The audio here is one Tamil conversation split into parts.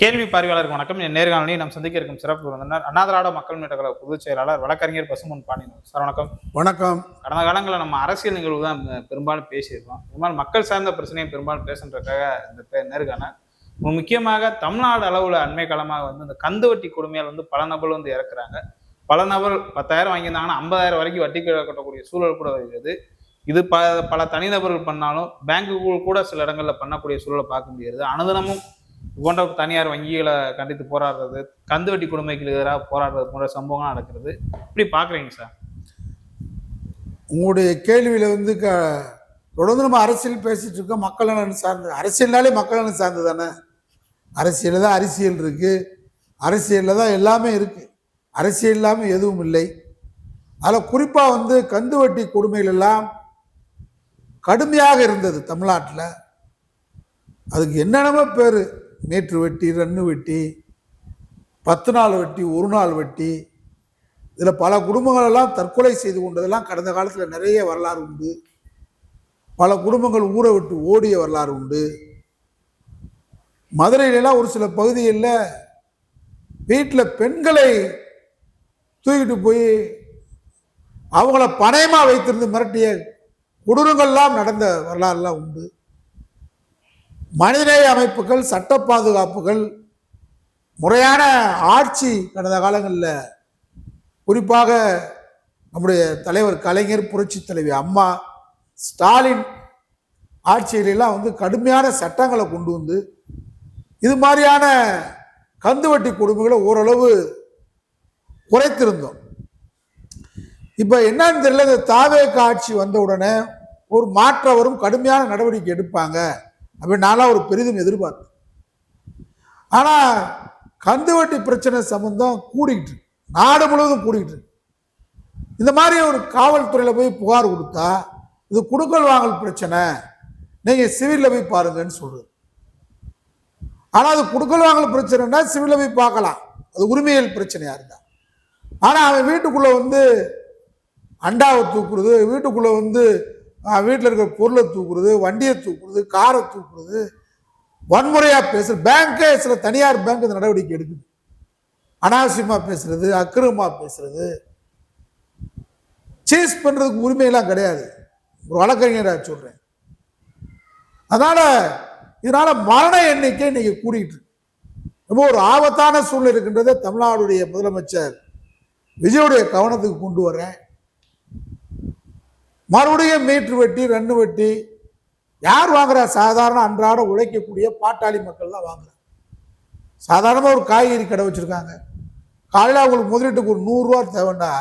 கேள்வி பார்வையாளருக்கு வணக்கம். என் நேர்காணலில் நாம் சந்திக்க இருக்கும் சிறப்பு விருந்தினர் அண்ணா திராவிட மக்கள் முன்னேற்ற கழக பொதுச் செயலாளர் வழக்கறிஞர் பசும்பொன் பாண்டியன் சார். வணக்கம். வணக்கம். கடந்த காலங்களில் நம்ம அரசியல் நிகழ்வு தான் பெரும்பாலும் பேசியிருக்கோம். இதுமாதிரி மக்கள் சார்ந்த பிரச்சனையை பெரும்பாலும் பேசுன்றதுக்காக இந்த நேர்காணல். முக்கியமாக தமிழ்நாடு அளவில் அண்மை காலமாக இந்த கந்து வட்டி கொடுமையால் பல நபர் இறக்குறாங்க. பல நபர் 10,000 வாங்கியிருந்தாங்கன்னா 50,000 வரைக்கும் வட்டி கட்டக்கூடிய சூழல் கூட வருகிறது. இது பல தனிநபர்கள் பண்ணாலும் பேங்குகள் கூட சில இடங்களில் பண்ணக்கூடிய சூழலை பார்க்க முடியாது. அனுதினமும் போன்ற தனியார் வங்கிகளை கண்டித்து போராடுறது, கந்து வட்டி கொடுமைக்கு எதிராக போராடுறது போன்ற சம்பவங்கள் நடக்கிறது. இப்படி பாக்குறீங்க சார்? உங்களுடைய கேள்வியில தொடர்ந்து நம்ம அரசியல் பேசிட்டு இருக்கோம். மக்கள் நலன் சார்ந்து, அரசியல்னாலே மக்கள் நலன் சார்ந்து தானே. அரசியல் தான் அரசியல் இருக்கு, அரசியல்ல தான் எல்லாமே இருக்கு. அரசியல் இல்லாமல் எதுவும் இல்லை. அதில் குறிப்பாக கந்து வட்டி கொடுமைகள் எல்லாம் கடுமையாக இருந்தது தமிழ்நாட்டில். அதுக்கு என்னென்னமோ பேர், மேற்று வட்டி, ரன்னு வட்டி, 10 நாள் வட்டி, 1 நாள் வட்டி. இதில் பல குடும்பங்கள் எல்லாம் தற்கொலை செய்து கொண்டதெல்லாம் கடந்த காலத்தில் நிறைய வரலாறு உண்டு. பல குடும்பங்கள் ஊரை விட்டு ஓடிய வரலாறு உண்டு. மதுரையிலலாம் ஒரு சில பகுதிகளில் வீட்டில் பெண்களை தூக்கிட்டு போய் அவங்கள பணயமாக வைத்திருந்து மிரட்டிய கொடூரங்கள்லாம் நடந்த வரலாறுலாம் உண்டு. மனிதநேய அமைப்புகள், சட்ட பாதுகாப்புகள், முறையான ஆட்சி கடந்த காலங்களில் குறிப்பாக நம்முடைய தலைவர் கலைஞர், புரட்சி தலைவி அம்மா, ஸ்டாலின் ஆட்சியிலெல்லாம் கடுமையான சட்டங்களை கொண்டு வந்து இது மாதிரியான கந்து வட்டி கொடுமைகளை ஓரளவு குறைத்திருந்தோம். இப்போ என்னன்னு தெரியல, இந்த தாவேக ஆட்சி வந்த உடனே ஒரு மாற்றம் வரும், கடுமையான நடவடிக்கை எடுப்பாங்க அப்படின்னு நான்லாம் ஒரு பெரிதும் எதிர்பார்த்தேன். ஆனால் கந்து வட்டி பிரச்சனை சம்பந்தம் கூடிக்கிட்டு, நாடு முழுவதும் கூடிக்கிட்டு. இந்த மாதிரி ஒரு காவல்துறையில் போய் புகார் கொடுத்தா இது குடுக்கல் வாங்கல் பிரச்சனை, நீங்கள் சிவிலில் போய் பாருங்கன்னு சொல்றது. ஆனால் அது குடுக்கல் வாங்கல் பிரச்சனைனா சிவிலில் போய் பார்க்கலாம், அது உரிமையல் பிரச்சனையாக இருந்தா. ஆனால் அவன் வீட்டுக்குள்ளே அண்டாவை தூக்குறது, வீட்டுக்குள்ளே வீட்டில் இருக்கிற பொருளை தூக்குறது, வண்டியை தூக்குறது, காரை தூக்குறது, வன்முறையாக பேசுறது. பேங்கே சில தனியார் பேங்க் இந்த நடவடிக்கை எடுக்குது. அனாவசியமாக பேசுறது, அக்கிரமமாக பேசுறது, சீஸ் பண்ணுறதுக்கு உரிமையெல்லாம் கிடையாது. ஒரு வழக்கறிஞராக சொல்கிறேன். இதனால் மரண எண்ணிக்கை இன்னைக்கு கூடிட்டு இருக்கு. ரொம்ப ஒரு ஆபத்தான சூழ்நிலை இருக்கின்றதை தமிழ்நாடுடைய முதலமைச்சர் விஜயுடைய கவனத்துக்கு கொண்டு வரேன். மறுபடியும் மீட்ரு வட்டி, ரன்னு வட்டி யார் வாங்குறா? சாதாரண அன்றாட உழைக்கக்கூடிய பாட்டாளி மக்கள் தான் வாங்குறாங்க. சாதாரணமாக ஒரு காய்கறி கடை வச்சுருக்காங்க. காலையில் அவங்களுக்கு முதலீட்டுக்கு ஒரு 100 ரூபா தேவைன்னா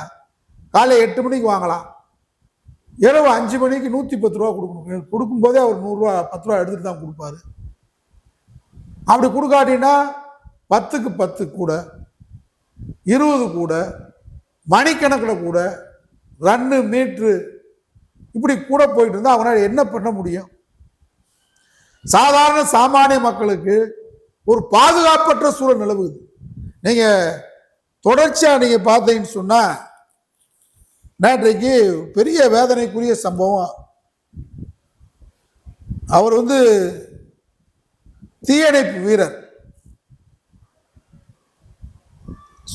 காலையில் 8 மணிக்கு வாங்கலாம், இரவு 5 மணிக்கு 110 ரூபா கொடுக்கணும். கொடுக்கும்போதே அவர் 100 ரூபா 10 ரூபா எடுத்துகிட்டு தான் கொடுப்பாரு. அப்படி கொடுக்காட்டினா 10க்கு 10 கூட, 20 கூட, மணிக்கணக்கில் கூட, ரன்னு மீட்ரு இப்படி கூட போயிட்டு இருந்தால் அவனால் என்ன பண்ண முடியும்? சாதாரண சாமானிய மக்களுக்கு ஒரு பாதுகாப்பற்ற சூழல் நிலவுது. நீங்கள் தொடர்ச்சியாக நீங்கள் பார்த்தீங்கன்னு சொன்னால் நேற்றைக்கு பெரிய வேதனைக்குரிய சம்பவம். அவர் தீயணைப்பு வீரர்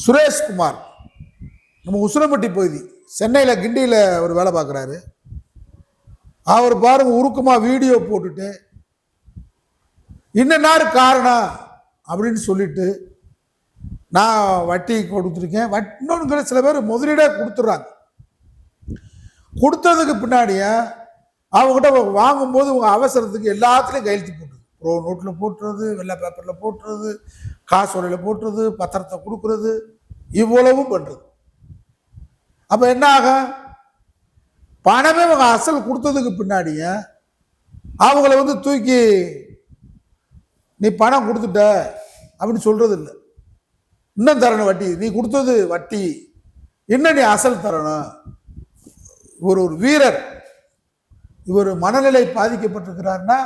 சுரேஷ்குமார், நம்ம உசிலம்பட்டி பகுதி, சென்னையில் கிண்டியில் அவர் வேலை பார்க்குறாரு. அவர் பாருங்க உருக்கமாக வீடியோ போட்டுட்டு இன்ன காரணம் அப்படின்னு சொல்லிட்டு, நான் வட்டி கொடுத்துருக்கேன். இன்னொன்று சில பேர் முதலீடே கொடுத்துட்றாங்க. கொடுத்ததுக்கு பின்னாடியே அவங்ககிட்ட வாங்கும்போது உங்க அவசரத்துக்கு எல்லாத்துலேயும் கையெழுத்து போட்டுருது. ப்ரோ நோட்டில் போட்டுறது, வெள்ளை பேப்பரில் போட்டுறது, காசோலையில் போட்டுறது, பத்திரத்தை கொடுக்கறது, இவ்வளவும் பண்ணுறது. அப்போ என்ன ஆகும்? பணமே அவங்க அசல் கொடுத்ததுக்கு பின்னாடியே அவங்கள தூக்கி நீ பணம் கொடுத்துட்ட அப்படின்னு சொல்றது இல்லை. இன்னும் தரணும் வட்டி, நீ கொடுத்தது வட்டி, இன்னும் நீ அசல் தரணும். இவர் ஒரு வீரர், இவர் மனநிலை பாதிக்கப்பட்டிருக்கிறார்னா,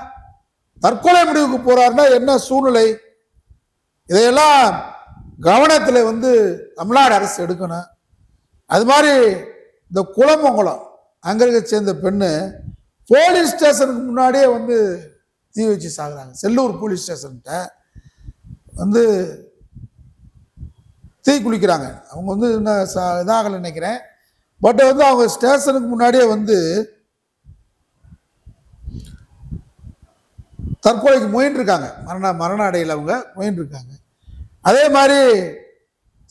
தற்கொலை முடிவுக்கு போறாருன்னா என்ன சூழ்நிலை? இதையெல்லாம் கவனத்தில் தமிழ்நாடு அரசு எடுக்கணும். அது மாதிரி இந்த குளமங்கலம் அங்கே இருக்க சேர்ந்த பெண்ணு போலீஸ் ஸ்டேஷனுக்கு முன்னாடியே தீ வச்சு சாகுறாங்க. செல்லூர் போலீஸ் ஸ்டேஷன்கிட்ட வந்து தீ குளிக்கிறாங்க. அவங்க வந்து இன்னும் இதாகலை நினைக்கிறேன். பட் வந்து அவங்க ஸ்டேஷனுக்கு முன்னாடியே வந்து தற்கொலைக்கு முயன்றிருக்காங்க. மரண அடையில் அவங்க முயன்றிருக்காங்க. அதே மாதிரி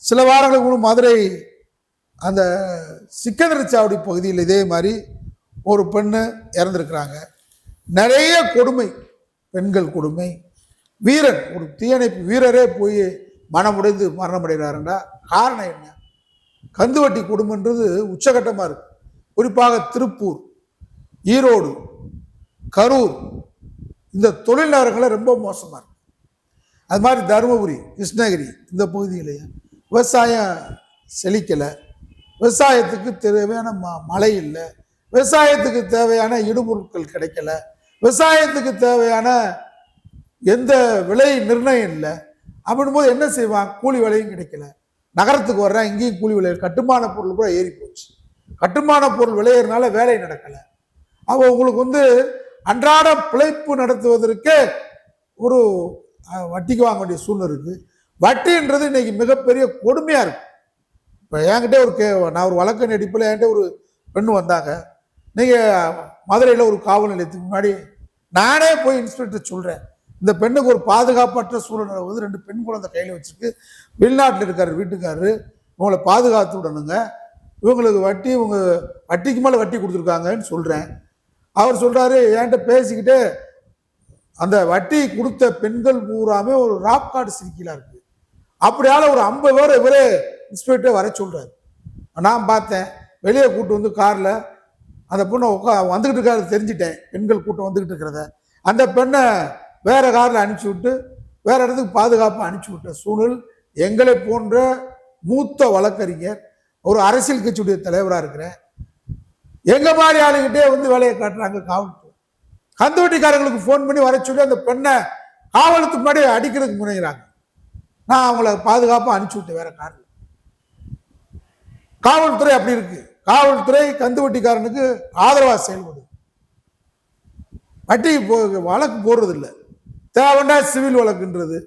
சில வாரங்களுக்கு முன்பு மதுரை அந்த சிக்கந்தர் சாவடி பகுதியில் இதே மாதிரி ஒரு பெண்ணு இறந்துருக்கிறாங்க. நிறைய கொடுமை, பெண்கள் கொடுமை. வீரன், ஒரு தீயணைப்பு வீரரே போய் மனமுடைந்து மரணமடைகிறாருன்னா காரணம் என்ன? கந்துவட்டி கொடுமைன்றது உச்சகட்டமாக இருக்கு. குறிப்பாக திருப்பூர், ஈரோடு, கரூர் இந்த தொழில் நகரங்களை ரொம்ப மோசமாக இருக்கு. அது மாதிரி தருமபுரி, கிருஷ்ணகிரி இந்த பகுதியிலேயே விவசாயம் செழிக்கலை. விவசாயத்துக்கு தேவையான மழை இல்லை. விவசாயத்துக்கு தேவையான இடுபொருட்கள் கிடைக்கல. விவசாயத்துக்கு தேவையான எந்த விலை நிர்ணயம் இல்லை. அப்படின்போது என்ன செய்வான்? கூலி விலையும் கிடைக்கல. நகரத்துக்கு வர்றேன், இங்கேயும் கூலி விலை. கட்டுமான பொருள் கூட ஏறி போச்சு. கட்டுமான பொருள் விளையிறதுனால வேலை நடக்கலை. அப்போ உங்களுக்கு வந்து அன்றாட பிழைப்பு நடத்துவதற்கு ஒரு வட்டிக்கு வாங்க வேண்டிய சூழ்நிலை இருக்குது. வட்டின்றது இன்னைக்கு மிகப்பெரிய கொடுமையாக இருக்கு. இப்போ என்கிட்ட நான் ஒரு வழக்கு அடிப்பில் என்கிட்ட ஒரு பெண்ணு வந்தாங்க. நீங்கள் மதுரையில் ஒரு காவல் நிலையத்துக்கு முன்னாடி நானே போய் இன்ஸ்பெக்டர் சொல்கிறேன், இந்த பெண்ணுக்கு ஒரு பாதுகாப்பற்ற சூழ்நிலை வந்து 2 பெண் குழந்தை கையில் வச்சுருக்கு, வெளிநாட்டில் இருக்கார் வீட்டுக்காரரு, இவங்களை பாதுகாத்து விடணுங்க, இவங்களுக்கு வட்டி இவங்க வட்டிக்கு மேலே வட்டி கொடுத்துருக்காங்கன்னு சொல்கிறேன். அவர் சொல்கிறாரு, என்கிட்ட பேசிக்கிட்டு அந்த வட்டி கொடுத்த பெண்கள் பூராமே ஒரு ராப் கார்டு சிரிக்கலாக இருக்குது. அப்படியால ஒரு 50 பேர் இவரே இன்ஸ்பெக்டர் வர சொல்கிறாரு. நான் பார்த்தேன், வெளியே கூட்டு வந்து காரில் அந்த பொண்ணை வந்துக்கிட்டு இருக்காரு தெரிஞ்சிட்டேன், பெண்கள் கூட்டம் வந்துக்கிட்டு இருக்கிறத. அந்த பெண்ணை வேற காரில் அனுப்பிச்சி விட்டு வேற இடத்துக்கு பாதுகாப்பாக அனுப்பிச்சி விட்ட சூழல். எங்களை போன்ற மூத்த வழக்கறிஞர், ஒரு அரசியல் கட்சியுடைய தலைவராக இருக்கிறேன், எங்க மாதிரி ஆளுகிட்டே வந்து வேலையை காட்டுறாங்க காவல்துறை. கந்துவட்டிக்காரங்களுக்கு ஃபோன் பண்ணி வர சொல்லி அந்த பெண்ணை காவலத்துக்கு முன்னாடி அடிக்கிறதுக்கு முனைகிறாங்க. நான் அவங்கள பாதுகாப்பாக அனுப்பிச்சி விட்டேன் வேற காரில். காவல்துறை அப்படி இருக்கு. காவல்துறை கந்துவட்டிக்காரனுக்கு ஆதரவாக செயல்படுது. வட்டி வழக்கு போடுறது இல்லை. தேவைன்னா சிவில் வழக்குன்றது,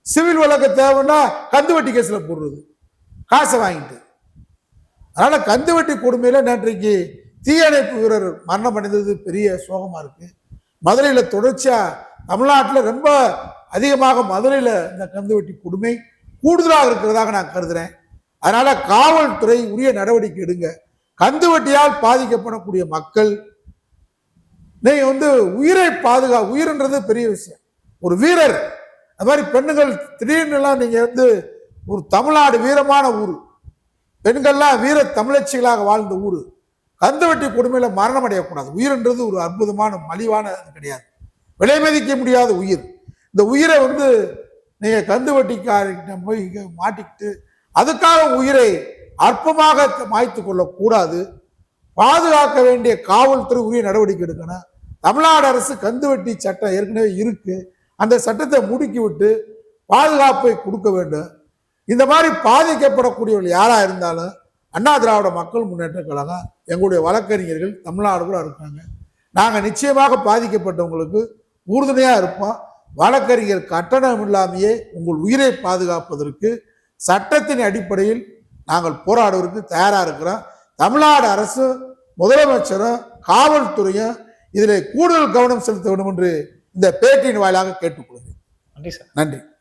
சிவில் வழக்கு தேவைன்னா கந்துவட்டி கேஸில் போடுறது, காசை வாங்கிட்டு. அதனால கந்துவட்டி கொடுமையில நேற்றைக்கு தீயணைப்பு வீரர் மரணம் அடைந்தது பெரிய சோகமா இருக்கு. மதுரையில தொடர்ச்சியா தமிழ்நாட்டில் ரொம்ப அதிகமாக மதுரையில இந்த கந்துவட்டி கொடுமை கூடுதலாக இருக்கிறதாக நான் கருதுறேன். அதனால காவல்துறை உரிய நடவடிக்கை எடுங்க. கந்துவட்டியால் பாதிக்கப்படக்கூடிய மக்கள், நீங்க வந்து உயிரை உயிர்ன்றது பெரிய விஷயம். ஒரு வீரர், அது மாதிரி பெண்ணுகள் திடீர்னுலாம் நீங்க வந்து ஒரு தமிழ்நாடு வீரமான ஊர், பெண்கள்லாம் வீர தமிழச்சிகளாக வாழ்ந்த ஊர், கந்துவட்டி கொடுமையில மரணம் அடையக்கூடாது. உயிர்ன்றது ஒரு அற்புதமான மலிவான கிடையாது, விலை மதிக்க முடியாத உயிர். இந்த உயிரை வந்து நீங்க கந்துவட்டிக்காரர்கிட்ட போய் மாட்டிக்கிட்டு அதுக்காக உயிரை அற்பமாக மாய்த்து கொள்ளக்கூடாது. பாதுகாக்க வேண்டிய காவல்துறை உரிய நடவடிக்கை எடுக்கணும். தமிழ்நாடு அரசு கந்துவட்டி சட்டம் ஏற்கனவே இருக்கு, அந்த சட்டத்தை முடுக்கி விட்டு பாதுகாப்பை கொடுக்க வேண்டும். இந்த மாதிரி பாதிக்கப்படக்கூடியவர்கள் யாரா இருந்தாலும் அண்ணா திராவிட மக்கள் முன்னேற்ற கழகம், எங்களுடைய வழக்கறிஞர்கள் தமிழ்நாடு கூட இருக்காங்க. நாங்கள் நிச்சயமாக பாதிக்கப்பட்டவங்களுக்கு உறுதுணையா இருப்போம். வழக்கறிஞர் கட்டணம் இல்லாமையே உங்கள் உயிரை பாதுகாப்பதற்கு சட்டத்தின் அடிப்படையில் நாங்கள் போராடுவதற்கு தயாரா இருக்கிறோம். தமிழ்நாடு அரசு, முதலமைச்சரும் காவல்துறையும் இதில் கூடுதல் கவனம் செலுத்த வேண்டும் என்று இந்த பேட்டியின் வாயிலாக கேட்டுக்கொள்கிறேன். நன்றி சார். நன்றி.